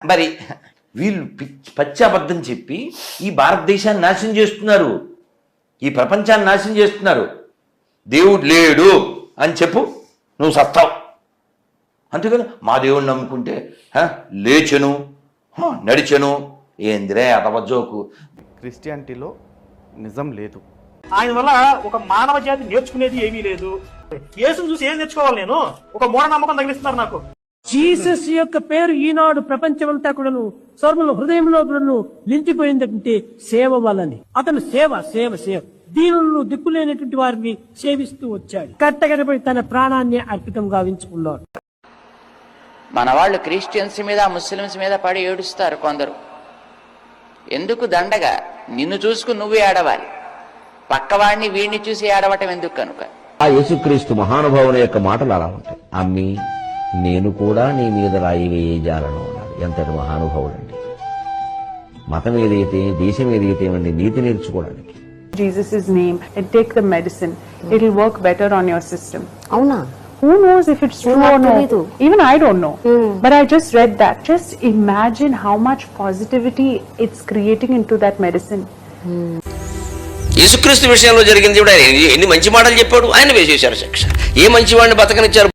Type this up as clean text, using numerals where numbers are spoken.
మరి వీళ్ళు పచ్చి అబద్ధం చెప్పి ఈ భారతదేశాన్ని నాశనం చేస్తున్నారు, ఈ ప్రపంచాన్ని నాశనం చేస్తున్నారు. దేవుడు లేడు అని చెప్పు, నువ్వు సత్తావు. అంతేకాదు మా దేవుడిని నమ్ముకుంటే లేచెను నడిచెను. ఏందిరే అతవజోకు. క్రిస్టియానిటీలో నిజం లేదు. ఆయన వల్ల ఒక మానవ జాతి నేర్చుకునేది ఏమీ లేదు. యేసును చూసి ఏం నేర్చుకోవాలి నేను? ఒక మూఢనమ్మకం తగిలిస్తున్నారు నాకు. జీసస్ యొక్క పేరు ఈనాడు ప్రపంచమంతా కూడాను సర్వుల హృదయంలో కూడాను నిలిచిపోయిందంటే సేవ వలని. అతను సేవ సేవ సేవ దీనులను దిక్కులేనటువంటి వారిని సేవిస్తూ వచ్చాడు. కట్టగడపై తన ప్రాణాన్ని అర్పితం గావించుకున్నాడు. మన వాళ్ళు క్రిస్టియన్స్ మీద ముస్లిమ్స్ మీద పడి ఏడుస్తారు కొందరు. ఎందుకు దండగా? నిన్ను చూసుకుని నువ్వు ఏడవాలి, పక్కవాడిని వీడిని చూసి ఏడవటం ఎందుకు కనుక? ఆ యేసుక్రీస్తు మహానుభావుని యొక్క మాటలు అలా ఉంటాయి. అమ్మి నేను కూడా నీ మీద రాయి వేయజాలను అన్నాడు. ఎంతటి మహానుభావుడండి. మతం ఏదైతే దేశం ఏదైతే అండి నీతి నేర్చుకోవడానికి. Jesus' name and take the medicine. It'll work better on your system. Avuna. Who knows if it's true or not? Even I don't know. But I just read that. Just imagine how much positivity it's creating into that medicine. యేసుక్రీస్తు విషయంలో జరిగింది కూడా ఎన్ని మంచి మాటలు చెప్పాడు, ఆయన వేసేశారు శిక్ష. ఏ మంచి వాడిని బతకనిచ్చారు.